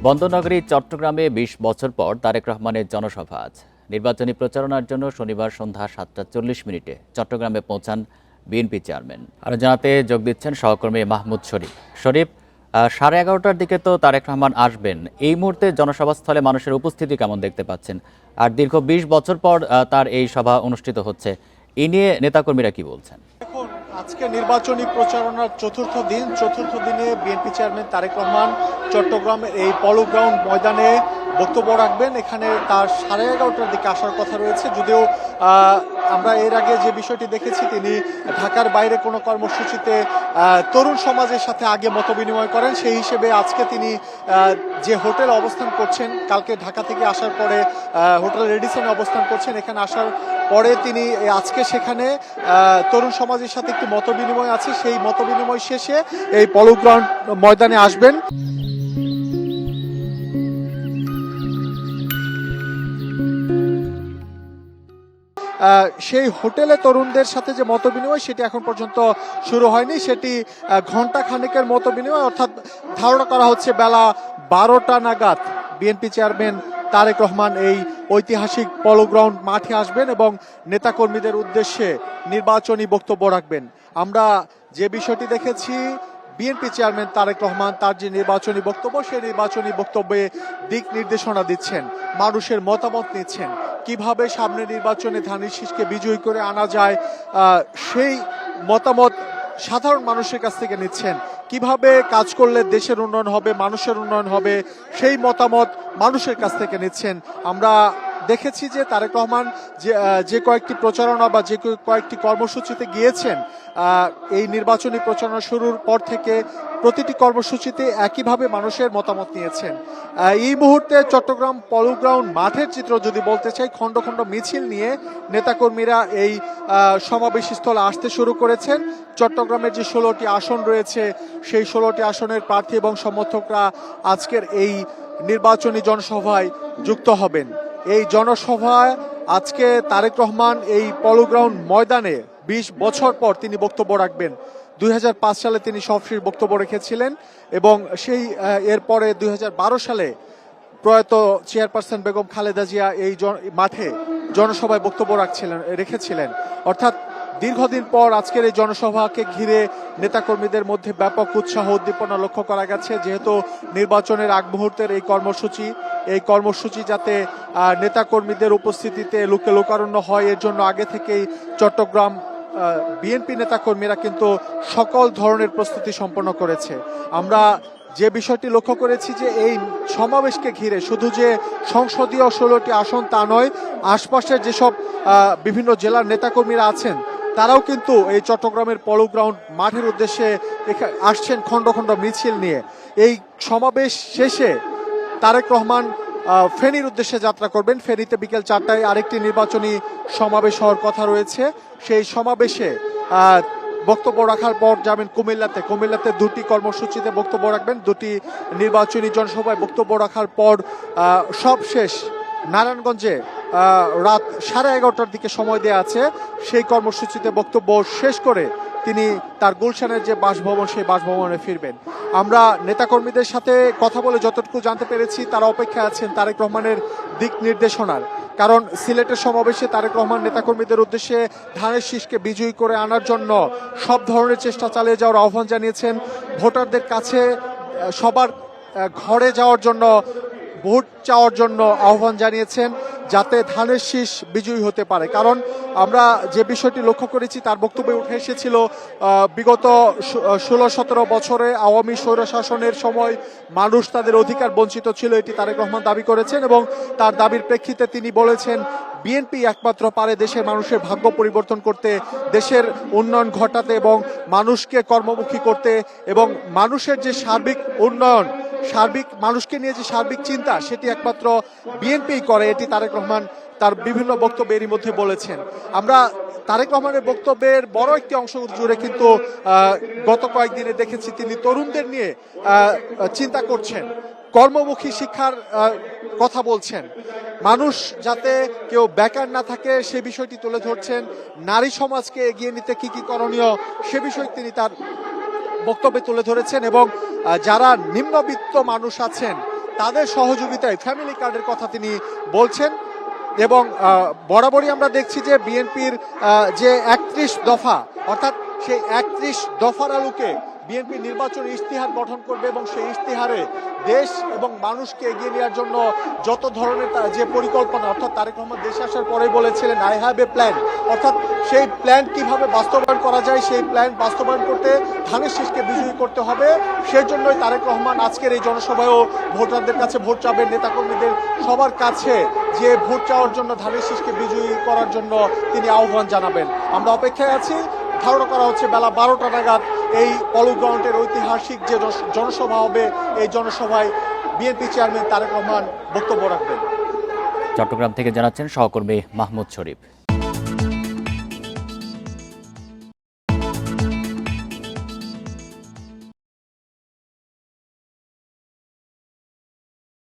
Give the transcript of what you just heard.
বন্দরনগরী চট্টগ্রামে ২০ বছর পর তারেক রহমানের জনসভা আজ। নির্বাচনী প্রচারণার জন্য শনিবার সন্ধ্যা ৭টা ৪০ চট্টগ্রামে পৌঁছান বিএনপি চেয়ারম্যান। আরও জানাতে যোগ দিচ্ছেন সহকর্মী মাহমুদ শরীফ। শরীফ, 11:30টার দিকে তো তারেক রহমান আসবেন। এই মুহূর্তে জনসভাস্থলে মানুষের উপস্থিতি কেমন দেখতে পাচ্ছেন? আর দীর্ঘ ২০ বছর পর তার এই সভা অনুষ্ঠিত হচ্ছে, এই নিয়ে নেতাকর্মীরা কি বলছেন? এখন আজকে নির্বাচনী প্রচারণার চতুর্থ দিনে বিএনপি চেয়ারম্যান তারেক রহমান চট্টগ্রামের এই পলো গ্রাউন্ড ময়দানে বক্তব্য রাখবেন। এখানে তার 11:30টার দিকে আসার কথা রয়েছে, যদিও আমরা এর আগে যে বিষয়টি দেখেছি, তিনি ঢাকার বাইরে কোনো কর্মসূচিতে তরুণ সমাজের সাথে আগে মতবিনিময় করেন। সেই হিসেবে আজকে তিনি যে হোটেলে অবস্থান করছেন, কালকে ঢাকা থেকে আসার পরে হোটেল রেডিসনে অবস্থান করছেন, এখানে আসার পরে তিনি আজকে সেখানে তরুণ সমাজের সাথে একটি মতবিনিময় আছে, সেই মতবিনিময় শেষে এই পলো গ্রাউন্ড ময়দানে আসবেন। সেই হোটেলে তরুণদের সাথে যে মতবিনিময়, সেটি এখন পর্যন্ত শুরু হয়নি। সেটি ঘন্টা খানেকের মতবিনিময়, অর্থাৎ ধারণা করা হচ্ছে বেলা 12টা নাগাদ বিএনপি চেয়ারম্যান তারেক রহমান এই ঐতিহাসিক পলো গ্রাউন্ড মাঠে আসবেন এবং নেতাকর্মীদের উদ্দেশ্যে নির্বাচনী বক্তব্য রাখবেন। আমরা যে বিষয়টি দেখেছি, বিএনপি চেয়ারম্যান তারেক রহমান তার যে নির্বাচনী বক্তব্য, সেই নির্বাচনী বক্তব্যে দিক নির্দেশনা দিচ্ছেন, মানুষের মতামত নিচ্ছেন, কিভাবে সামনে নির্বাচনে ধানের শীষকে বিজয়ী করে আনা যায়, সেই মতামত সাধারণ মানুষের কাছ থেকে নিচ্ছেন। কিভাবে কাজ করলে দেশের উন্নয়ন হবে, মানুষের উন্নয়ন হবে, সেই মতামত মানুষের কাছ থেকে নিচ্ছেন। আমরা দেখেছি যে তারেক রহমান যে কয়েকটি প্রচারণা বা যে কয়েকটি কর্মসূচিতে গিয়েছেন, এই নির্বাচনী প্রচারণা শুরুর পর থেকে প্রতিটি কর্মসূচিতে একইভাবে মানুষের মতামত নিয়েছেন। এই মুহূর্তে চট্টগ্রাম পলো গ্রাউন্ড মাঠের চিত্র যদি বলতে চাই, খণ্ড খণ্ড মিছিল নিয়ে নেতাকর্মীরা এই সমাবেশ স্থলে আসতে শুরু করেছেন। চট্টগ্রামের যে 16টি আসন রয়েছে, সেই 16টি আসনের প্রার্থী এবং সমর্থকরা আজকের এই নির্বাচনী জনসভায় যুক্ত হবেন। এই জনসভায় আজকে তারেক রহমান এই পলো গ্রাউন্ড ময়দানে 20 বছর পর তিনি বক্তব্য রাখবেন। 2005 সালে তিনি সবশেষ বক্তব্য রেখেছিলেন এবং সেই এরপরে 2012 সালে প্রয়াত চেয়ারপারসন বেগম খালেদা জিয়া এই মাঠে জনসভায় বক্তব্য রেখেছিলেন। অর্থাৎ দীর্ঘদিন পর আজকের এই জনসভাকে ঘিরে নেতাকর্মীদের মধ্যে ব্যাপক উৎসাহ উদ্দীপনা লক্ষ্য করা গেছে। যেহেতু নির্বাচনের আগ মুহূর্তের এই কর্মসূচি যাতে নেতাকর্মীদের উপস্থিতিতে লোকারণ্য হয়, এর জন্য আগে থেকেই চট্টগ্রাম বিএনপি নেতাকর্মীরা কিন্তু সকল ধরনের প্রস্তুতি সম্পন্ন করেছে। আমরা যে বিষয়টি লক্ষ্য করেছি যে এই সমাবেশকে ঘিরে শুধু যে সংসদীয় 16টি আসন তা নয়, আশপাশের যেসব বিভিন্ন জেলার নেতাকর্মীরা আছেন, তারাও কিন্তু এই চট্টগ্রামের পলো গ্রাউন্ড মাঠের উদ্দেশ্যে আসছেন খণ্ড খণ্ড মিছিল নিয়ে। এই সমাবেশ শেষে তারেক রহমান ফেনীর উদ্দেশ্যে যাত্রা করবেন। ফেনীতে বিকেল 4টায় আরেকটি নির্বাচনী সমাবেশ হওয়ার কথা রয়েছে। সেই সমাবেশে বক্তব্য রাখার পর যাবেন কুমিল্লাতে 2টি কর্মসূচিতে বক্তব্য রাখবেন। 2টি নির্বাচনী জনসভায় বক্তব্য রাখার পর সবশেষ নারায়ণগঞ্জে রাত 11:30টার দিকে সময় দেওয়া আছে। সেই কর্মসূচিতে বক্তব্য শেষ করে তিনি তার গুলশানের যে বাসভবন, সেই বাসভবনে ফিরবেন। আমরা নেতাকর্মীদের সাথে কথা বলে যতটুকু জানতে পেরেছি, তারা অপেক্ষায় আছেন তারেক রহমানের দিক নির্দেশনার। কারণ সিলেটের সমাবেশে তারেক রহমান নেতাকর্মীদের উদ্দেশ্যে ধানের শীষকে বিজয়ী করে আনার জন্য সব ধরনের চেষ্টা চালিয়ে যাওয়ার আহ্বান জানিয়েছেন। ভোটারদের কাছে সবার ঘরে যাওয়ার জন্য, ভোট চাওয়ার জন্য আহ্বান জানিয়েছেন, যাতে ধানের শীষ বিজয়ী হতে পারে। কারণ আমরা যে বিষয়টি লক্ষ্য করেছি, তার বক্তব্যে উঠে এসেছিল বিগত 16-17 বছরে আওয়ামী স্বৈরশাসনের সময় মানুষ তাদের অধিকার বঞ্চিত ছিল, এটি তারেক রহমান দাবি করেছেন এবং তার দাবির প্রেক্ষিতে তিনি বলেছেন বিএনপি একমাত্র পারে দেশের মানুষের ভাগ্য পরিবর্তন করতে, দেশের উন্নয়ন ঘটাতে এবং মানুষকে কর্মমুখী করতে, এবং মানুষের যে সার্বিক উন্নয়ন, মানুষকে নিয়ে যে সার্বিক চিন্তা, সেটি একমাত্র বিএনপি করে। এটি তারেক রহমান তার বিভিন্ন বক্তব্যে এরই মধ্যে বলেছেন। আমরা তারেক রহমানের বক্তব্যের বড় একটি অংশ জুড়ে কিন্তু গত কয়েকদিনে দেখেছি তিনি তরুণদের নিয়ে চিন্তা করছেন, কর্মমুখী শিক্ষার কথা বলছেন, মানুষ যাতে কেউ বেকার না থাকে সে বিষয়টি তুলে ধরছেন, নারী সমাজকে এগিয়ে নিতে কি কি করণীয় সে বিষয় তিনি তার বক্তব্যে তুলে ধরেছেন। এবং যারা নিম্নবিত্ত মানুষ আছেন, তাদের সহযোগিতায় ফ্যামিলি কার্ডের কথা তিনি বলছেন। এবং বরাবরই আমরা দেখছি যে বিএনপির যে 31 দফা, অর্থাৎ সেই 31 দফার আলোকে বিএনপি নির্বাচনী ইশতেহার গঠন করবে এবং সেই ইশতেহারে দেশ এবং মানুষকে এগিয়ে নেওয়ার জন্য যত ধরনের যে পরিকল্পনা, অর্থাৎ তারেক রহমান দেশে আসার পরেই বলেছিলেন আই হ্যাভ এ প্ল্যান, অর্থাৎ সেই প্ল্যান কিভাবে বাস্তবায়ন করা যায়, সেই প্ল্যান বাস্তবায়ন করতে ধানের শীষকে বিজয়ী করতে হবে। সেই জন্যই তারেক রহমান আজকের এই জনসভায়ও ভোটারদের কাছে ভোট চাবেন, নেতাকর্মীদের সবার কাছে যে ভোট চাওয়ার জন্য ধানের শীষকে বিজয়ী করার জন্য তিনি আহ্বান জানাবেন। আমরা অপেক্ষায় আছি। ধারণা করা হচ্ছে বেলা 12টা নাগাদ এই পলো গ্রাউন্ডের ঐতিহাসিক যে জনসভা হবে, এই জনসভায় বিএনপি চেয়ারম্যান তারেক রহমান বক্তব্য রাখবেন। চট্টগ্রাম থেকে জানাচ্ছেন সহকর্মী মাহমুদ শরীফ।